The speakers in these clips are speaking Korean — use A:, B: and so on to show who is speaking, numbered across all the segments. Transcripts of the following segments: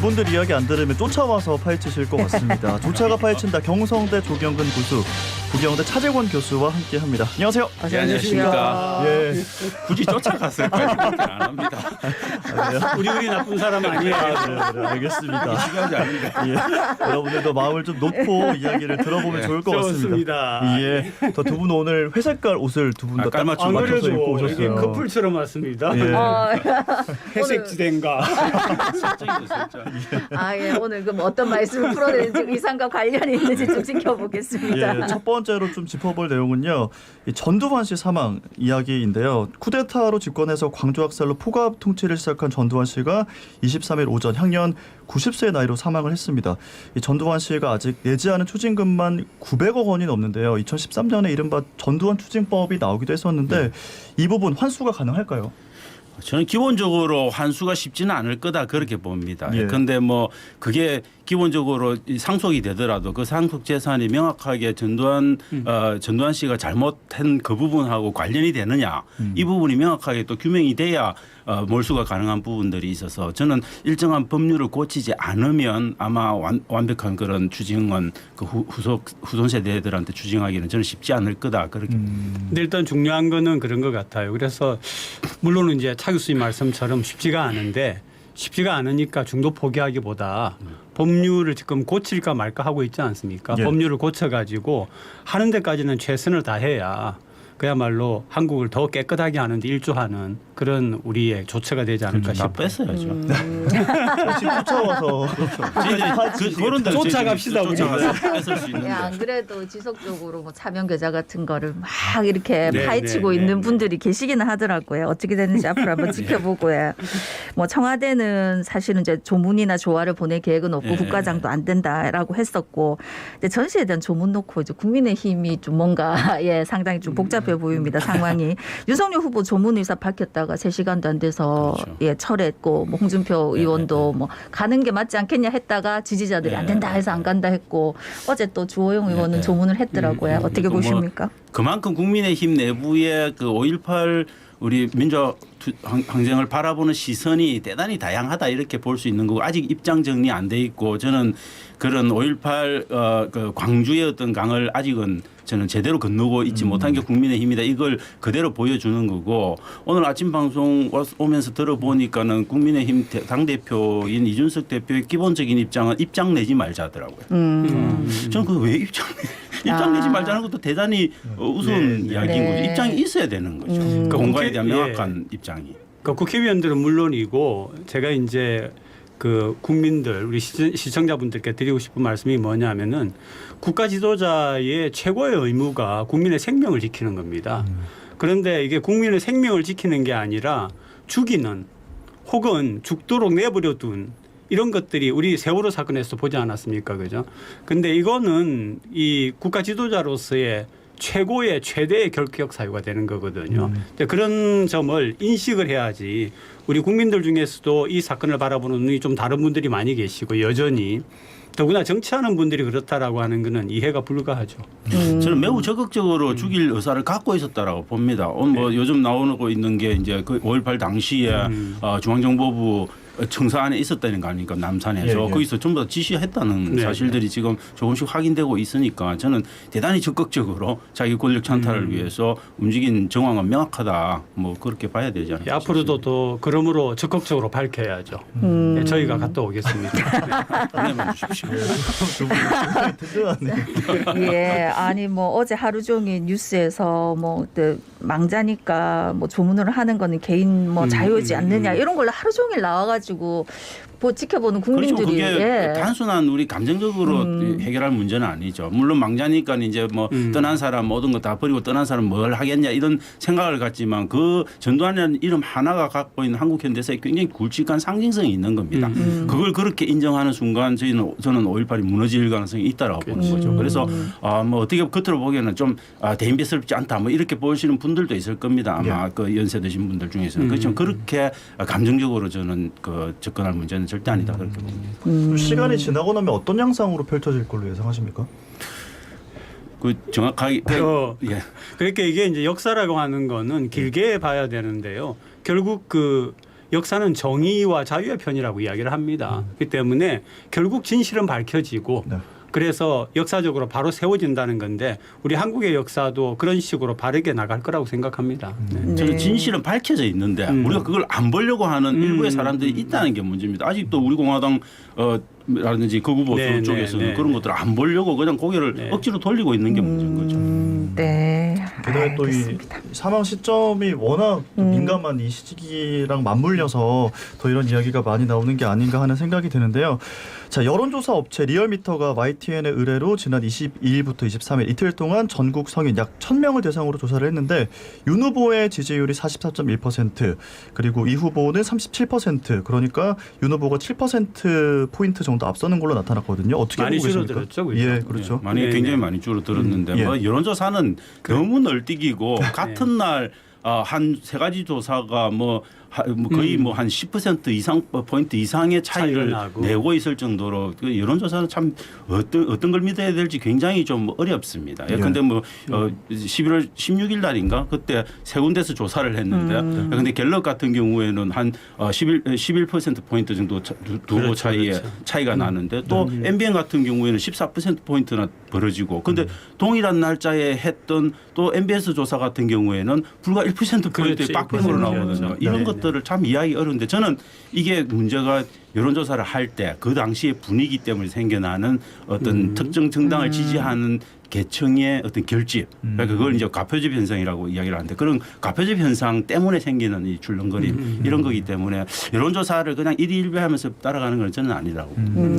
A: 이분들 이야기 안 들으면 쫓아와서 파헤치실 것 같습니다. 조차가 파헤친다 경성대 조경근 교수, 부경대 차재권 교수와 함께합니다. 안녕하세요.
B: 네, 안녕하십니까.
A: 예.
B: 굳이 쫓아갔을까요? 그렇게 안 합니다.
C: 우리 나쁜 사람 아니에요.
A: 네, 알겠습니다.
B: 시간이 아닙니다.
A: 예. 여러분들도 마음을 좀 놓고 이야기를 들어보면 좋을 것 같습니다.
C: 좋습니다.
A: 예. 더 두 분 오늘 회색깔 옷을 두 분 다
B: 깔맞춤
A: 맞춰서 입고
C: 이게
A: 오셨어요.
C: 커플처럼 왔습니다.
A: 예.
C: 회색 지대인가.
D: 예, 오늘 그럼 어떤 말씀을 풀어내는지 의상과 관련이 있는지 좀 지켜보겠습니다.
A: 예, 첫 번째로 좀 짚어볼 내용은요. 이 전두환 씨 사망 이야기인데요. 쿠데타로 집권해서 광주학살로 포갑 통치를 시작한 전두환 씨가 23일 오전 향년 90세의 나이로 사망을 했습니다. 이 전두환 씨가 아직 내지 않은 추징금만 900억 원이 넘는데요. 2013년에 이른바 전두환 추징법이 나오기도 했었는데 이 부분 환수가 가능할까요?
B: 저는 기본적으로 환수가 쉽지는 않을 거다 그렇게 봅니다.
A: 예.
B: 그런데 뭐 그게 기본적으로 상속이 되더라도 그 상속 재산이 명확하게 전두환 씨가 잘못한 그 부분하고 관련이 되느냐 이 부분이 명확하게 또 규명이 돼야 몰수가 가능한 부분들이 있어서 저는 일정한 법률을 고치지 않으면 아마 완벽한 그런 추징은 그 후손 세대들한테 추징하기는 저는 쉽지 않을 거다 그렇게.
C: 근데 일단 중요한 거는 그런 것 같아요. 그래서 물론 이제 차 교수님 말씀처럼 쉽지가 않으니까 중도 포기하기보다 법률을 지금 고칠까 말까 하고 있지 않습니까?
A: 예.
C: 법률을 고쳐가지고 하는 데까지는 최선을 다해야 그야말로 한국을 더 깨끗하게 하는 데 일조하는 그런 우리의 조처가 되지 않을까
B: 다
C: 싶어요.
B: 뺐어야죠.
A: 역시 쫓아와서
B: 그런 데로
C: 쫓아갑시다, 우리.
B: 뺏을 수
D: 예,
B: 있는데.
D: 안 그래도 지속적으로 뭐 차명 계좌 같은 거를 막 이렇게
C: 네,
D: 파헤치고
C: 네,
D: 있는
C: 네,
D: 분들이 계시기는 하더라고요. 어떻게 되는지 앞으로 한번 지켜보고요. 뭐 청와대는 사실은 이제 조문이나 조화를 보낼 계획은 없고
B: 네.
D: 국가장도 안 된다라고 했었고, 근데 전시에 대한 조문 놓고 이제 국민의힘이 좀 뭔가 상당히 좀 복잡해 보입니다. 상황이. 윤석열 후보 조문 의사 밝혔다가 3시간도 안 돼서
B: 그렇죠.
D: 철회했고, 뭐 홍준표 의원도 뭐 가는 게 맞지 않겠냐 했다가 지지자들이 안 된다 해서 안 간다 했고, 어제 또 주호영 의원은 조문을 했더라고요. 어떻게
B: 뭐
D: 보십니까?
B: 그만큼 국민의힘 내부의 그 5.18 우리 민주화 항쟁을 바라보는 시선이 대단히 다양하다 이렇게 볼 수 있는 거고 아직 입장 정리 안 돼 있고 저는 그런 5.18 그 광주의 어떤 강을 아직은 저는 제대로 건너고 있지 못한 게 국민의힘이다 이걸 그대로 보여주는 거고 오늘 아침 방송 오면서 들어보니까는 국민의힘 당대표인 이준석 대표의 기본적인 입장은 입장 내지 말자더라고요. 저는 그 왜 입장 내지 말자는 것도 대단히 우스운 이야기인 거죠. 입장이 있어야 되는 거죠. 그 공간에 대한 명확한 입장이.
C: 그러니까 국회의원들은 물론이고 제가 이제 그 국민들 우리 시청자분들께 드리고 싶은 말씀이 뭐냐면은 국가 지도자의 최고의 의무가 국민의 생명을 지키는 겁니다. 그런데 이게 국민의 생명을 지키는 게 아니라 죽이는 혹은 죽도록 내버려 둔 이런 것들이 우리 세월호 사건에서 보지 않았습니까? 그죠? 근데 이거는 이 국가 지도자로서의 최대의 결격 사유가 되는 거거든요. 그런 점을 인식을 해야지 우리 국민들 중에서도 이 사건을 바라보는 눈이 좀 다른 분들이 많이 계시고 여전히 더구나 정치하는 분들이 그렇다라고 하는 것은 이해가 불가하죠.
B: 저는 매우 적극적으로 죽일 의사를 갖고 있었다라고 봅니다. 오늘 뭐 요즘 나오고 있는 게 이제 그 5.18 당시에 중앙정보부 청사안에 있었다는 거 아닙니까? 남산에서.
A: 예, 예.
B: 거기서 전부 다 지시했다는 사실들이 지금 조금씩 확인되고 있으니까 저는 대단히 적극적으로 자기 권력 찬탈을 위해서 움직인 정황은 명확하다. 뭐 그렇게 봐야 되지 않을까
C: 앞으로도 또 그러므로 적극적으로 밝혀야죠. 네, 저희가 갔다 오겠습니다.
B: 보내만 주십시오.
A: 든든하네요.
D: 예, 아니 뭐 어제 하루 종일 뉴스에서 뭐 망자니까 뭐 조문을 하는 거는 개인 뭐 자유지 않느냐 이런 걸로 하루 종일 나와가지고 뭐 지켜보는 국민들이
B: 그렇죠. 그게 단순한 우리 감정적으로 해결할 문제는 아니죠. 물론 망자니까 이제 뭐 떠난 사람 모든 거 다 버리고 떠난 사람 뭘 하겠냐 이런 생각을 갖지만 그 전두환이라는 이름 하나가 갖고 있는 한국 현대사에 굉장히 굵직한 상징성이 있는 겁니다. 그걸 그렇게 인정하는 순간 저는 5.18이 무너질 가능성이 있다라고 보는 거죠. 그래서 뭐 어떻게 겉으로 보기에는 좀 대인배스럽지 않다 뭐 이렇게 보시는 분들도 있을 겁니다. 아마 그 연세 드신 분들 중에서는 그렇지만 그렇게 감정적으로 저는 그 접근할 문제는 절대 아니다 그렇게 봅니다.
A: 시간이 지나고 나면 어떤 양상으로 펼쳐질 걸로 예상하십니까?
B: 그 정확하게 예.
C: 그러니까 이게 이제 역사라고 하는 거는 길게 봐야 되는데요. 결국 그 역사는 정의와 자유의 편이라고 이야기를 합니다. 그렇기 때문에 결국 진실은 밝혀지고
A: 네.
C: 그래서 역사적으로 바로 세워진다는 건데 우리 한국의 역사도 그런 식으로 바르게 나갈 거라고 생각합니다. 네.
B: 저는 진실은 밝혀져 있는데 우리가 그걸 안 보려고 하는 일부의 사람들이 있다는 게 문제입니다. 아직도 우리 공화당 라든지 극우 보수
C: 네,
B: 쪽에서는
C: 네, 네.
B: 그런 것들을 안 보려고 그냥 고개를
C: 네.
B: 억지로 돌리고 있는 게 문제인 거죠.
D: 네.
A: 게다가 또 이
D: 알겠습니다.
A: 사망 시점이 워낙 또 민감한 이 시기랑 맞물려서 더 이런 이야기가 많이 나오는 게 아닌가 하는 생각이 드는데요. 자, 여론조사 업체 리얼미터가 YTN의 의뢰로 지난 22일부터 23일 이틀 동안 전국 성인 약 1000명을 대상으로 조사를 했는데 윤 후보의 지지율이 44.1% 그리고 이 후보는 37% 그러니까 윤 후보가 7%포인트 정도 앞서는 걸로 나타났거든요. 어떻게
C: 많이
A: 보고 계십니까?
C: 줄어들었죠, 그죠?
A: 예, 그렇죠.
B: 많이
C: 네,
B: 굉장히
C: 네.
B: 많이 줄어들었는데
A: 예.
B: 뭐 여론조사는 너무 널뛰기고 같은 날 한 세 가지 조사가 뭐 거의 뭐 한 10% 이상 포인트 이상의 차이를
C: 차이가 나고.
B: 내고 있을 정도로 그 여론조사는 참 어떤 걸 믿어야 될지 굉장히 좀 어렵습니다.
A: 예.
B: 예컨대 뭐 11월 16일 날인가 그때 세 군데서 조사를 했는데 근데 갤럽 같은 경우에는 한 11% 포인트 정도 두 후보
C: 그렇죠,
B: 차이에
C: 그렇죠.
B: 차이가 나는데 또 MBN 같은 경우에는 14% 포인트나 벌어지고 근데 동일한 날짜에 했던 또 MBS 조사 같은 경우에는 불과 1% 포인트의
C: 그렇지,
B: 빡빙으로
C: 1%
B: 나오거든요.
C: 였죠.
B: 이런
C: 네,
B: 것들을 참 이해하기 어려운데 저는 이게 문제가 여론조사를 할 때 그 당시의 분위기 때문에 생겨나는 어떤 특정 정당을 지지하는 계층의 어떤 결집, 그러니까 그걸 이제 가표집 현상이라고 이야기를 하는데 그런 가표집 현상 때문에 생기는 이 출렁거림 이런 거기 때문에 여론조사를 그냥 일희일비하면서 따라가는 건 저는 아니라고.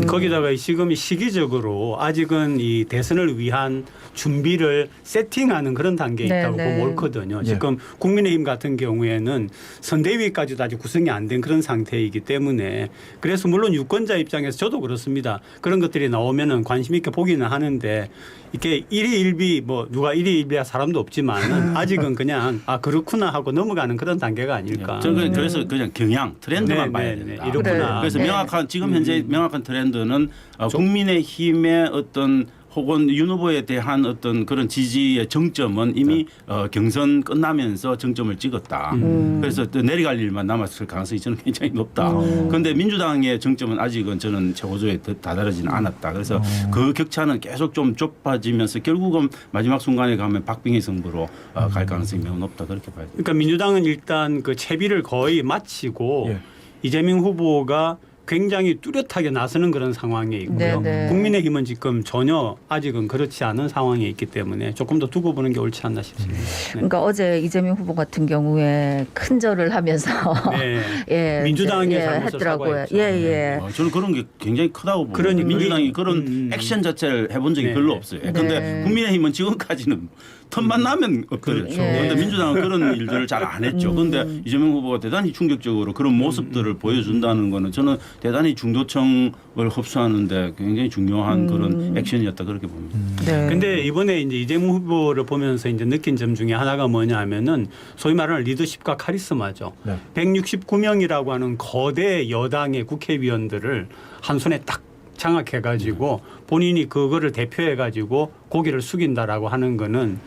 C: 거기다가 지금 시기적으로 아직은 이 대선을 위한 준비를 세팅하는 그런 단계에
D: 네,
C: 있다고
D: 네.
C: 보고 옳거든요.
A: 예.
C: 지금 국민의힘 같은 경우에는 선대위까지도 아직 구성이 안 된 그런 상태이기 때문에 그래서 물론 유권자 입장에서 저도 그렇습니다. 그런 것들이 나오면은 관심 있게 보기는 하는데 이게 일희일비 뭐 누가 일희일비할 사람도 없지만은 아직은 그냥 아 그렇구나 하고 넘어가는 그런 단계가 아닐까.
B: 저는 그래서 그냥 경향 트렌드만
C: 네,
B: 봐야
C: 네,
B: 된다.
C: 네. 이렇구나.
B: 그래서
D: 네.
B: 명확한 지금 현재 명확한 트렌드는 국민의힘의 어떤 혹은 윤 후보에 대한 어떤 그런 지지의 정점은 이미 경선 끝나면서 정점을 찍었다. 그래서 또 내려갈 일만 남았을 가능성이 저는 굉장히 높다. 그런데 민주당의 정점은 아직은 저는 최고조에 다다르지는 않았다. 그래서 그 격차는 계속 좀 좁아지면서 결국은 마지막 순간에 가면 박빙의 승부로 갈 가능성이 매우 높다. 그렇게 봐야 됩니다.
C: 그러니까 민주당은 일단 그 채비를 거의 마치고
A: 예.
C: 이재명 후보가 굉장히 뚜렷하게 나서는 그런 상황에 있고요.
D: 네, 네.
C: 국민의힘은 지금 전혀 아직은 그렇지 않은 상황에 있기 때문에 조금 더 두고 보는 게 옳지 않나 싶습니다. 네.
D: 그러니까 어제 이재명 후보 같은 경우에 큰절을 하면서
C: 네.
D: 예,
C: 민주당의
D: 이제,
C: 잘못을
D: 했더라고요.
C: 사과했죠.
D: 예.
B: 저는 그런 게 굉장히 크다고 봅니다.
C: 그러니까
B: 민주당이 그런 액션 자체를 해본 적이
C: 네.
B: 별로 없어요. 그런데
D: 네.
B: 국민의힘은 지금까지는 틈만 나면 없거든요.
D: 예.
B: 그런데 민주당은 그런 일들을 잘 안 했죠. 그런데 이재명 후보가 대단히 충격적으로 그런 모습들을 보여준다는 거는 저는 대단히 중도층을 흡수하는데 굉장히 중요한 그런 액션이었다 그렇게 봅니다.
D: 네.
C: 근데 이번에 이제 이재명 후보를 보면서 이제 느낀 점 중에 하나가 뭐냐면은 소위 말하는 리더십과 카리스마죠.
A: 네.
C: 169명이라고 하는 거대 여당의 국회의원들을 한 손에 딱 장악해가지고 본인이 그거를 대표해가지고 고개를 숙인다라고 하는 거는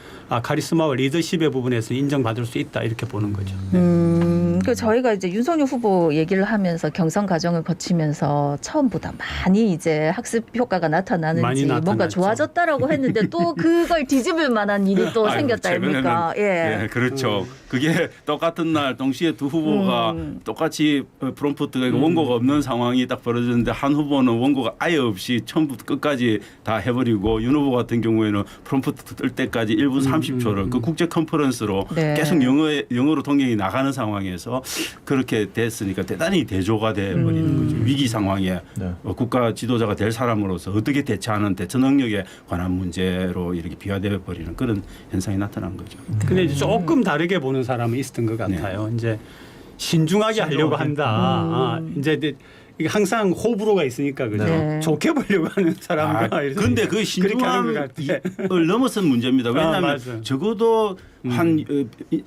C: 카리스마와 리더십의 부분에서 인정받을 수 있다 이렇게 보는 거죠.
D: 그 저희가 이제 윤석열 후보 얘기를 하면서 경선 과정을 거치면서 처음보다 많이 이제 학습 효과가 나타나는지
C: 많이
D: 뭔가
C: 나타났죠.
D: 좋아졌다라고 했는데 또 그걸 뒤집을 만한 일이 또
B: 아이고,
D: 생겼다 아닙니까?
B: 예, 그렇죠. 그게 똑같은 날 동시에 두 후보가 똑같이 프롬프트가 원고가 없는 상황이 딱 벌어졌는데 한 후보는 원고가 아예 없이 처음부터 끝까지 다 해버리고 윤 후보 같은 경우에는 프롬프트 뜰 때까지 1분 30초를 그 국제 컨퍼런스로
D: 네.
B: 계속 영어로 동경이 나가는 상황에서 그렇게 됐으니까 대단히 대조가 돼버리는 거죠. 위기 상황에
A: 네.
B: 국가 지도자가 될 사람으로서 어떻게 대처하는 대처 능력에 관한 문제로 이렇게 비화되어 버리는 그런 현상이 나타난 거죠.
C: 근데 이제 조금 다르게 보는 사람은 있었던 것 같아요. 이제 신중하게 하려고 한다. 이제 이게 항상 호불호가 있으니까 그죠.
D: 네.
C: 좋게 보려고 하는 사람과.
B: 그런데 그
C: 그렇게 하는 것
B: 신중함을 넘어선 문제입니다. 왜냐하면
C: 맞아요.
B: 적어도 한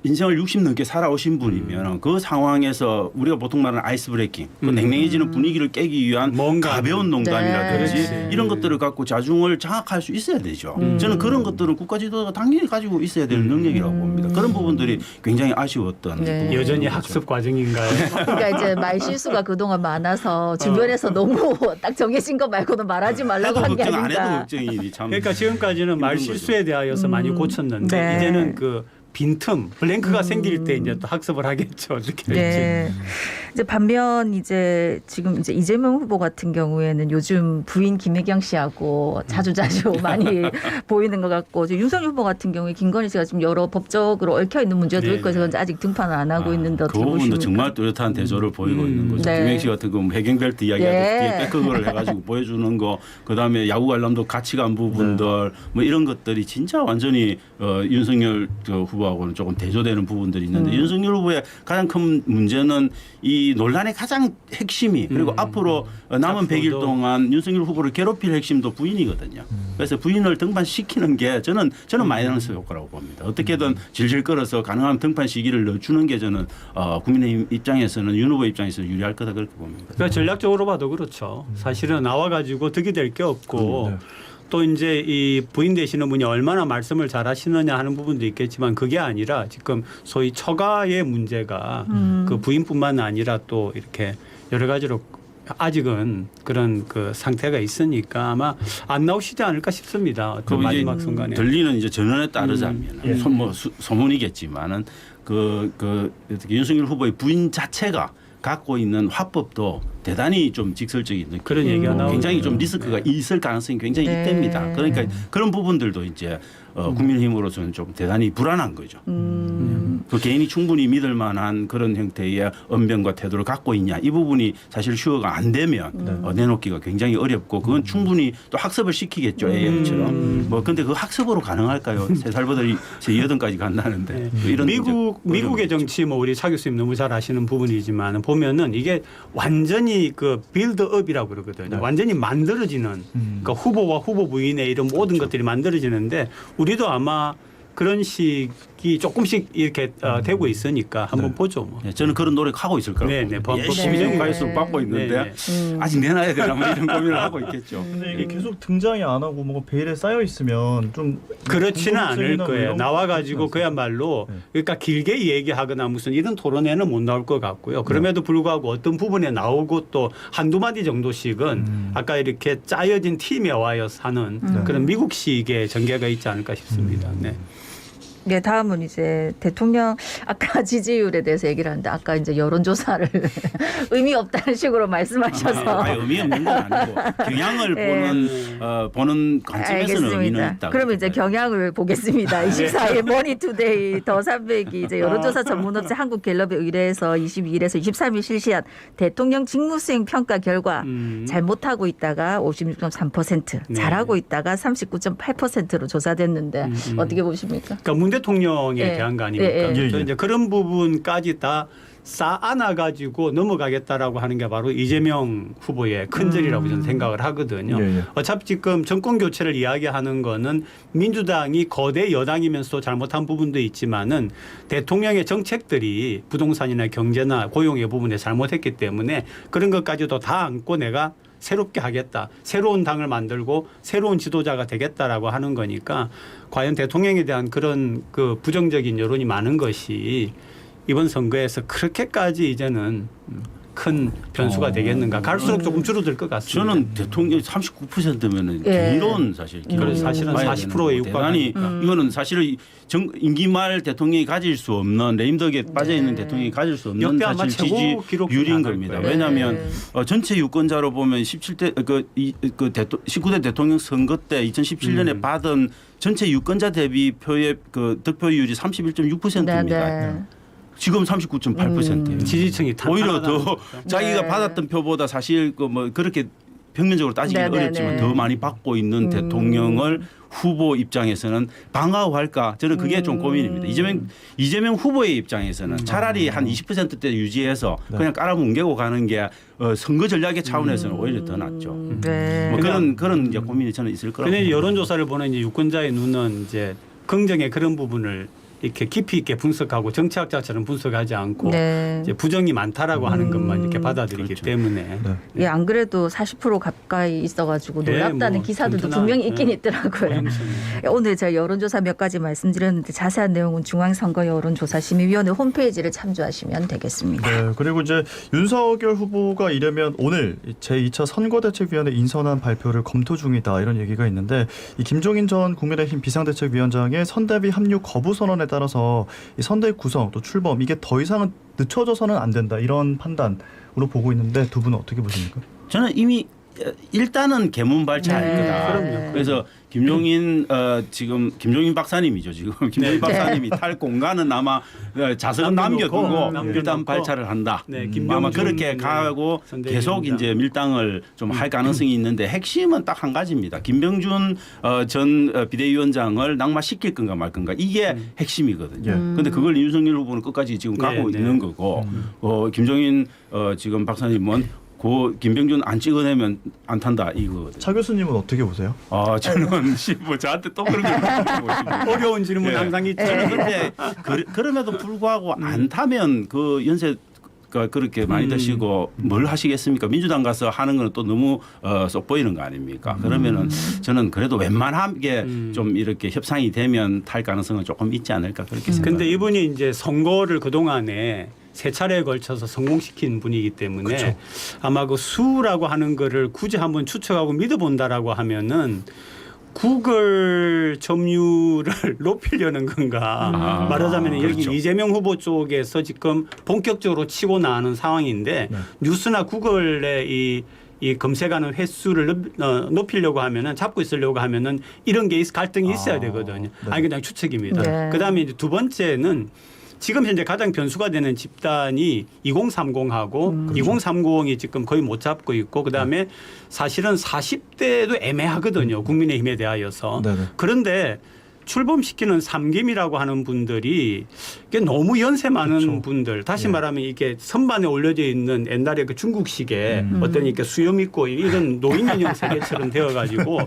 B: 인생을 60 넘게 살아오신 분이면 그 상황에서 우리가 보통 말하는 아이스 브레이킹, 그 냉랭해지는 분위기를 깨기 위한
C: 뭔가
B: 가벼운 농담이라든지
C: 네.
B: 이런 것들을 갖고 자중을 장악할 수 있어야 되죠. 저는 그런 것들은 국가 지도자가 당연히 가지고 있어야 될 능력이라고 봅니다. 그런 부분들이 굉장히 아쉬웠던
D: 네.
B: 부분이죠.
C: 여전히 학습 과정인가요?
D: 그러니까 이제 말 실수가 그동안 많아서 주변에서 너무 딱 정해진 거 말고는 말하지 말라고
B: 해도
D: 한 게
B: 걱정 안 해도
D: 아닌가.
B: 걱정이니 참.
C: 그러니까 지금까지는 말
B: 힘든
C: 실수에 대하여서 많이 고쳤는데
D: 네.
C: 이제는 그 빈틈 블랭크가 생길 때 이제 또 학습을 하겠죠. 어떻게 할지.
D: 네. 이제 반면 이제 지금 이제 이재명 후보 같은 경우에는 요즘 부인 김혜경 씨하고 자주 많이 보이는 것 같고 이제 윤석열 후보 같은 경우에 김건희 씨가 지금 여러 법적으로 얽혀 있는 문제도
C: 네.
D: 있고 해서 아직 등판을 안 하고 있는데
B: 그
D: 어떻게
B: 부분도
D: 보십니까?
B: 정말 뚜렷한 대조를 보이고 있는 거죠.
D: 네.
B: 김행 씨 같은 경우 해경벨트 이야기하듯이
D: 예.
B: 뒤에 백허그를 해가지고 보여주는 거, 그다음에 야구 관람도 같이 간 부분들 뭐 이런 것들이 진짜 완전히 윤석열 후보하고는 조금 대조되는 부분들이 있는데 윤석열 후보의 가장 큰 문제는 이 논란의 가장 핵심이 그리고 앞으로 남은 100일 동안 윤석열 후보를 괴롭힐 핵심도 부인이거든요. 그래서 부인을 등판시키는 게 저는 마이너스 효과라고 봅니다. 어떻게든 질질 끌어서 가능한 등판 시기를 넣어주는 게 저는 국민의힘 입장에서는 윤 후보 입장에서는 유리할 거다 그렇게 봅니다.
C: 그러니까 전략적으로 봐도 그렇죠. 사실은 나와 가지고 득이 될 게 없고 또 이제 이 부인 되시는 분이 얼마나 말씀을 잘 하시느냐 하는 부분도 있겠지만 그게 아니라 지금 소위 처가의 문제가 그 부인뿐만 아니라 또 이렇게 여러 가지로 아직은 그런 그 상태가 있으니까 아마 안 나오시지 않을까 싶습니다. 어떤 마지막 순간에.
B: 들리는 이제 전언에 따르자면 소문이겠지만은 그 윤석열 후보의 부인 자체가 갖고 있는 화법도 대단히 좀 직설적인 느낌.
C: 그런 얘기가 나오죠.
B: 굉장히 좀 리스크가 있을 가능성이 굉장히
D: 네.
B: 있답니다. 그러니까 그런 부분들도 이제 국민의힘으로서는 좀 대단히 불안한 거죠. 그 개인이 충분히 믿을 만한 그런 형태의 언변과 태도를 갖고 있냐 이 부분이 사실 슈어가 안 되면 내놓기가 굉장히 어렵고 그건 충분히 또 학습을 시키겠죠 AI처럼. 뭐 근데 그 학습으로 가능할까요? 3살보다 8까지 간다는데
C: 네.
B: 이런
C: 미국의 정치 뭐 우리 차 교수님 너무 잘 아시는 부분이지만 보면은 이게 완전히 그 빌드업이라고 그러거든요. 완전히 만들어지는 그러니까 후보와 후보 부인의 이런 모든 것들이 만들어지는데 우리도 아마 그런 식이 조금씩 이렇게 되고 있으니까 한번 보죠. 뭐.
B: 네, 저는 그런 노력하고 있을 거라고
C: 네,
B: 봅니다.
C: 네,
B: 열심히
D: 네.
B: 좀 갈수록 받고 있는데 아직 내놔야 되나 뭐 이런 고민을 하고 있겠죠.
A: 근데 이게 계속 등장이 안 하고 뭔가 베일에 쌓여 있으면 좀
C: 그렇지는 않을
A: 궁금증이나
C: 거예요.
A: 이런 거
C: 나와가지고
A: 그렇지 않습니까?
C: 그야말로
A: 네.
C: 그러니까 길게 얘기하거나 무슨 이런 토론회는 못 나올 것 같고요. 그럼에도 불구하고 어떤 부분에 나오고 또 한두 마디 정도씩은 아까 이렇게 짜여진 팀에 와서 하는 그런 미국식의 전개가 있지 않을까 싶습니다. 네.
D: 네, 다음은 이제 대통령 아까 지지율에 대해서 얘기를 하는데 아까 이제 여론조사를 의미 없다는 식으로 말씀하셔서
B: 의미 없는 건 아니고 경향을
D: 네.
B: 보는 관점에서는 의미는 있다.
D: 그럼 이제 경향을 보겠습니다. 24일 머니투데이 더 300이 이제 여론조사 전문업체 한국갤럽에 의뢰해서 22일에서 23일 실시한 대통령 직무수행 평가 결과 잘못하고 있다가 56.3%,
C: 네.
D: 잘하고 있다가 39.8%로 조사됐는데 어떻게 보십니까?
C: 그러니까 문 대통령에
D: 예.
C: 대한 거 아닙니까?
D: 예, 예.
C: 그래서 이제 그런 부분까지 다 쌓아놔 가지고 넘어가겠다라고 하는 게 바로 이재명 후보의 큰절이라고 저는 생각을 하거든요.
A: 예, 예.
C: 어차피 지금 정권 교체를 이야기하는 거는 민주당이 거대 여당이면서도 잘못한 부분도 있지만은 대통령의 정책들이 부동산이나 경제나 고용의 부분에 잘못했기 때문에 그런 것까지도 다 안고 내가 새롭게 하겠다. 새로운 당을 만들고 새로운 지도자가 되겠다라고 하는 거니까 과연 대통령에 대한 그런 그 부정적인 여론이 많은 것이 이번 선거에서 그렇게까지 이제는 큰 변수가 되겠는가. 갈수록 조금 줄어들 것 같습니다.
B: 저는 대통령 39%면은
D: 예.
B: 기론 사실 기론
C: 사실은
B: 봐야
C: 40%에
B: 되는 거고
C: 육박하니까.
B: 대단히 이거는 사실은 임기 말 대통령이 가질 수 없는 레임덕에 빠져 있는 대통령이 가질 수 없는
C: 역대 아마
B: 사실
C: 최고 기록
B: 지지율인
C: 할
B: 겁니다.
C: 거예요.
B: 왜냐하면
D: 네.
B: 전체 유권자로 보면 17대 19대 대통령 선거 때 2017년에 받은 전체 유권자 대비 표의 그 득표율이 31.6%입니다.
D: 네.
B: 지금 39.8%예요.
C: 지지층이
B: 오히려 더
C: 탄탄하다.
B: 자기가
D: 네.
B: 받았던 표보다 사실 그 뭐 그렇게 평면적으로 따지기는
D: 네, 네,
B: 어렵지만
D: 네.
B: 더 많이 받고 있는 대통령을 후보 입장에서는 방어할까 저는 그게 좀 고민입니다. 이재명 후보의 입장에서는 차라리 한 20%대 유지해서 그냥 깔아뭉개고 가는 게 선거 전략의 차원에서는 오히려 더 낫죠.
D: 네.
B: 뭐 그런 이제 고민이 저는 있을 거라고.
C: 근데
B: 봅니다.
C: 여론조사를 보는 이제 유권자의 눈은 이제 긍정의 그런 부분을 이렇게 깊이 있게 분석하고 정치학자처럼 분석하지 않고
D: 네.
C: 이제 부정이 많다라고 하는 것만 이렇게 받아들이기
B: 그렇죠.
C: 때문에
A: 네.
D: 예, 안 그래도 40% 가까이 있어가지고
C: 네,
D: 놀랍다는
C: 뭐
D: 기사들도
C: 튼튼한,
D: 분명히 있긴
C: 네.
D: 있더라고요.
C: 네.
D: 오늘 제가 여론조사 몇 가지 말씀드렸는데 자세한 내용은 중앙선거 여론조사심의위원회 홈페이지를 참조하시면 되겠습니다.
A: 네, 그리고 이제 윤석열 후보가 이르면 오늘 제2차 선거대책위원회 인선안 발표를 검토 중이다 이런 얘기가 있는데 이 김종인 전 국민의힘 비상대책위원장의 선대위 합류 거부 선언에 따라서 이 선대위 구성 또 출범 이게 더 이상은 늦춰져서는 안 된다 이런 판단으로 보고 있는데 두 분은 어떻게 보십니까?
B: 저는 이미 일단은 개문 발차할
D: 네.
B: 거다.
C: 그럼요.
B: 그래서 김종인 지금 김종인 박사님이죠. 지금 김종인 박사님이 탈 공간은 아마 자석은 남겨두고 일단 발차를 한다.
C: 네,
B: 아마
C: 김병준,
B: 그렇게
C: 네,
B: 가고
C: 선대위
B: 계속
C: 위원장.
B: 이제 밀당을 좀 할 가능성이 있는데 핵심은 딱 한 가지입니다. 김병준 전 비대위원장을 낙마시킬 건가 말 건가 이게 핵심이거든요. 그런데 그걸 윤석열 후보는 끝까지 지금 가고
C: 네,
B: 있는
C: 네.
B: 거고 김종인 지금 박사님은 김병준 안 찍어내면 안 탄다 이거거든요.
A: 차 교수님은 어떻게 보세요?
B: 저는 뭐 저한테 또 그런 걸 물어보고 싶어요.
C: 어려운 질문
B: 예.
C: 항상 있죠.
B: 저는 근데 그럼에도 불구하고 안 타면 그 연세가 그렇게 많이 드시고 뭘 하시겠습니까? 민주당 가서 하는 건 또 너무 쏙 보이는 거 아닙니까? 그러면은 저는 그래도 웬만하게 좀 이렇게 협상이 되면 탈 가능성은 조금 있지 않을까 그렇게 생각합니다.
C: 근데 이분이 이제 선거를 그동안에 세 차례에 걸쳐서 성공시킨 분이기 때문에
A: 그쵸.
C: 아마 그 수라고 하는 거를 굳이 한번 추측하고 믿어본다라고 하면은 구글 점유율을 높이려는 건가 말하자면 여기
B: 그렇죠.
C: 이재명 후보 쪽에서 지금 본격적으로 치고 나가는 상황인데 뉴스나 구글의 이 검색하는 횟수를 높이려고 하면은 잡고 있으려고 하면은 이런 게 갈등이 있어야 되거든요.
A: 네.
C: 아니 그냥 추측입니다.
D: 네.
C: 그다음에 이제 두 번째는 지금 현재 가장 변수가 되는 집단이 2030하고 2030이 지금 거의 못 잡고 있고 그다음에 사실은 40대도 애매하거든요. 국민의힘에 대하여서.
A: 네네.
C: 그런데 출범시키는 삼김이라고 하는 분들이 이게 너무 연세 많은
A: 그렇죠.
C: 분들 다시
A: 네.
C: 말하면 이게 선반에 올려져 있는 옛날에 그 중국식의 어떤 이렇게 수염 있고 이런 노인 인형 세계처럼 되어가지고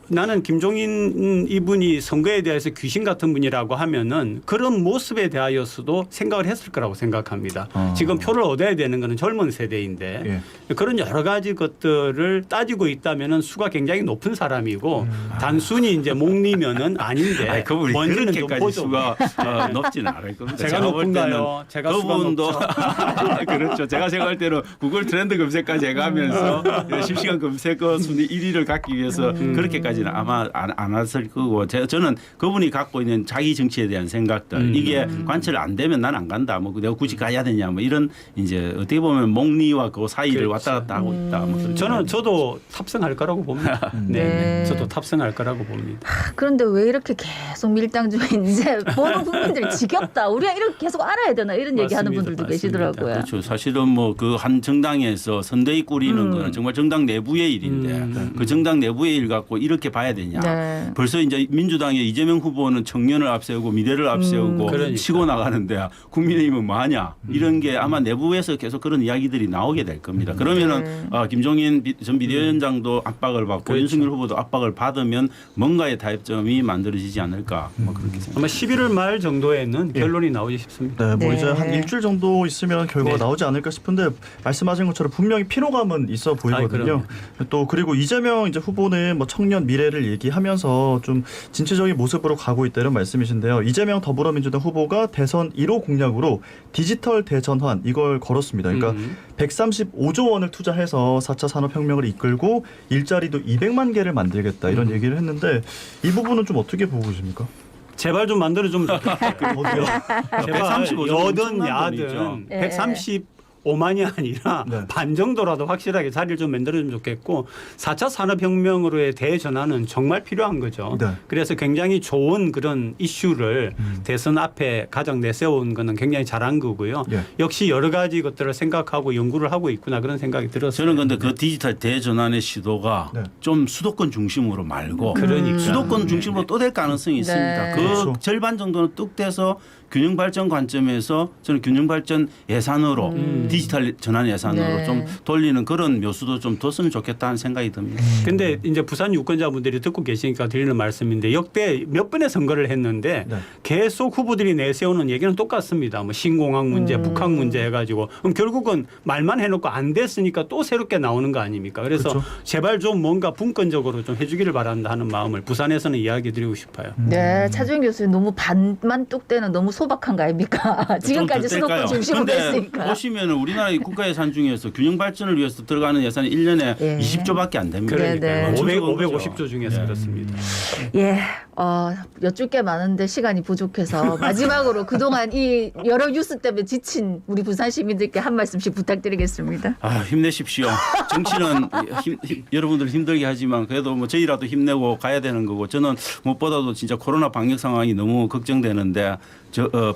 C: 나는 김종인 이분이 선거에 대해서 귀신 같은 분이라고 하면은 그런 모습에 대하여서도 생각을 했을 거라고 생각합니다. 지금 표를 얻어야 되는 거는 젊은 세대인데 그런 여러 가지 것들을 따지고 있다면은 수가 굉장히 높은 사람이고 단순히 이제 목리면은 아닌데
B: 아니, 그분이
C: 뭔지는 좀
B: 그렇게까지
C: 보죠.
B: 수가 높지는 않을 겁니다.
C: 제가
B: 볼
C: 높은가요?
B: 때는
C: 제가 수가
B: 그분도
C: 높죠.
B: 그렇죠. 제가 생각할 때는 구글 트렌드 검색까지 해가면서 실시간 검색어 순위 1위를 갖기 위해서 그렇게까지는 아마 안 했을 거고 저는 그분이 갖고 있는 자기 정치에 대한 생각들 이게 관철 안 되면 난 안 간다. 뭐 내가 굳이 가야 되냐. 뭐 이런 이제 어떻게 보면 목리와 그 사이를
C: 그렇죠.
B: 왔다 갔다 하고 있다. 뭐 그런
C: 저도 탑승할 거라고 봅니다.
D: 네.
C: 저도 탑승할 거라고 봅니다.
D: 그런데 왜 이렇게 계속 밀당 중에 이제 보는 국민들 지겹다. 우리가 이렇게 계속 알아야 되나 이런 얘기하는
C: 맞습니다.
D: 분들도
C: 맞습니다.
D: 계시더라고요.
B: 그렇죠. 사실은 뭐 그 한 정당에서 선대위 꾸리는 거는 정말 정당 내부의 일인데 그 정당 내부의 일 갖고 이렇게 봐야 되냐.
D: 네.
B: 벌써 이제 민주당의 이재명 후보는 청년을 앞세우고 미래를 앞세우고
C: 그러니까.
B: 치고 나가는데 국민의힘은 뭐하냐. 이런 게 아마 내부에서 계속 그런 이야기들이 나오게 될 겁니다. 그러면은 김종인 전 비대위원장도 압박을 받고
C: 그렇죠.
B: 윤석열 후보도 압박을 받으면 뭔가의 타협점이 만들어지지 않을까. 뭐 그렇게 생각합니다.
C: 아마 11월 말 정도에는 결론이 나오지 싶습니다.
A: 네, 뭐
D: 네.
A: 이제 한 일주일 정도 있으면 결과가
C: 네.
A: 나오지 않을까 싶은데 말씀하신 것처럼 분명히 피로감은 있어 보이거든요. 또 그리고 이재명 이제 후보는 뭐 청년 미래를 얘기하면서 좀 진취적인 모습으로 가고 있다 이런 말씀이신데요. 이재명 더불어민주당 후보가 대선 1호 공약으로 디지털 대전환 이걸 걸었습니다. 그러니까 135조 원을 투자해서 4차 산업혁명을 이끌고 일자리도 200만 개를 만들겠다 이런 얘기를 했는데 이 부분은 좀 어떻게 보고 계십니까?
C: 제발 좀 만들어주면 좋겠다.
A: 어디요?
C: 제발
B: 135조
C: 여든
B: 엄청난 돈이죠.
C: 야든
D: 네.
C: 135만이 아니라
A: 네.
C: 반 정도라도 확실하게 자리를 좀 만들어주면 좋겠고 4차 산업혁명으로의 대전환은 정말 필요한 거죠.
A: 네.
C: 그래서 굉장히 좋은 그런 이슈를 대선 앞에 가장 내세운 거는 굉장히 잘한 거고요.
A: 예.
C: 역시 여러 가지 것들을 생각하고 연구를 하고 있구나 그런 생각이 들었어요.
B: 저는 근데 그 디지털 대전환의 시도가
A: 네.
B: 좀 수도권 중심으로 말고
C: 그러니까.
B: 수도권 중심으로 또 될 가능성이 있습니다.
D: 네.
B: 그
A: 그렇죠.
B: 절반 정도는 뚝 떼서 균형 발전 관점에서 저는 균형 발전 예산으로 디지털 전환 예산으로
D: 네.
B: 좀 돌리는 그런 묘수도 좀 뒀으면 좋겠다는 생각이 듭니다.
C: 근데 이제 부산 유권자분들이 듣고 계시니까 드리는 말씀인데 역대 몇 번의 선거를 했는데
A: 네.
C: 계속 후보들이 내세우는 얘기는 똑같습니다. 뭐 신공항 문제, 북한 문제 해가지고 그럼 결국은 말만 해놓고 안 됐으니까 또 새롭게 나오는 거 아닙니까? 그래서
A: 그렇죠.
C: 제발 좀 뭔가 분권적으로 좀 해주기를 바란다 하는 마음을 부산에서는 이야기드리고 싶어요.
D: 네, 차주영 교수님 너무 반만 뚝대는 너무 소박한 거 아닙니까? 지금까지 수도권 중심으로
B: 근데
D: 했으니까.
B: 보시면 우리나라의 국가 예산 중에서 균형 발전을 위해서 들어가는 예산이 1년에
D: 예.
B: 20조밖에 안 됩니다.
D: 네, 네.
C: 550조 중에서 그렇습니다.
D: 예, 여쭐 게 많은데 시간이 부족해서 마지막으로 그동안 이 여러 뉴스 때문에 지친 우리 부산 시민들께 한 말씀씩 부탁드리겠습니다.
B: 힘내십시오. 정치는 여러분들 힘들게 하지만 그래도 뭐 저희라도 힘내고 가야 되는 거고 저는 무엇보다도 진짜 코로나 방역 상황이 너무 걱정되는데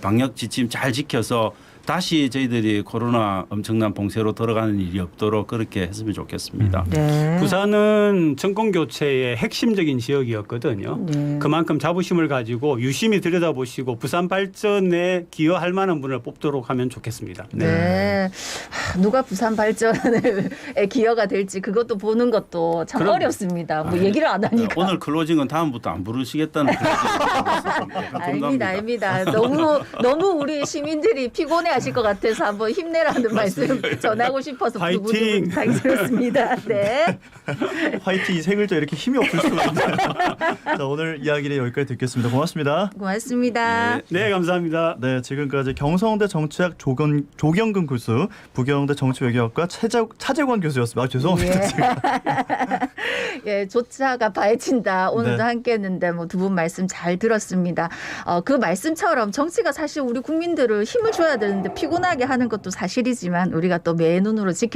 B: 방역 지침 잘 지켜서 다시 저희들이 코로나 엄청난 봉쇄로 들어가는 일이 없도록 그렇게 했으면 좋겠습니다.
D: 네.
C: 부산은 정권 교체의 핵심적인 지역이었거든요.
D: 네.
C: 그만큼 자부심을 가지고 유심히 들여다보시고 부산 발전에 기여할 만한 분을 뽑도록 하면 좋겠습니다.
D: 네. 누가 부산 발전에 기여가 될지 그것도 보는 것도 참
C: 그럼.
D: 어렵습니다. 뭐 얘기를 안 하니까.
B: 오늘 클로징은 다음부터 안 부르시겠다는
D: 아닙니다. 너무 우리 시민들이 피곤해하실 것 같아서 한번 힘내라는 말씀 전하고 싶어서
C: 화이팅!
D: 당첨했습니다. 네.
A: 화이팅 생일자 이렇게 힘이 없을 수가 있나요? 자, 오늘 이야기는 여기까지 듣겠습니다. 고맙습니다.
D: 고맙습니다.
C: 네, 감사합니다.
A: 네, 지금까지 경성대 정치학 조경근 교수, 부경대 정치외교학과 차재관 교수였습니다. 죄송합니다. 제가.
D: 예, 조차가 파헤친다. 오늘도
A: 네.
D: 함께했는데 뭐 두 분 말씀 잘 들었습니다. 그 말씀처럼 정치가 사실 우리 국민들을 힘을 줘야 되는데 피곤하게 하는 것도 사실이지만 우리가 또 매의 눈으로 지켜.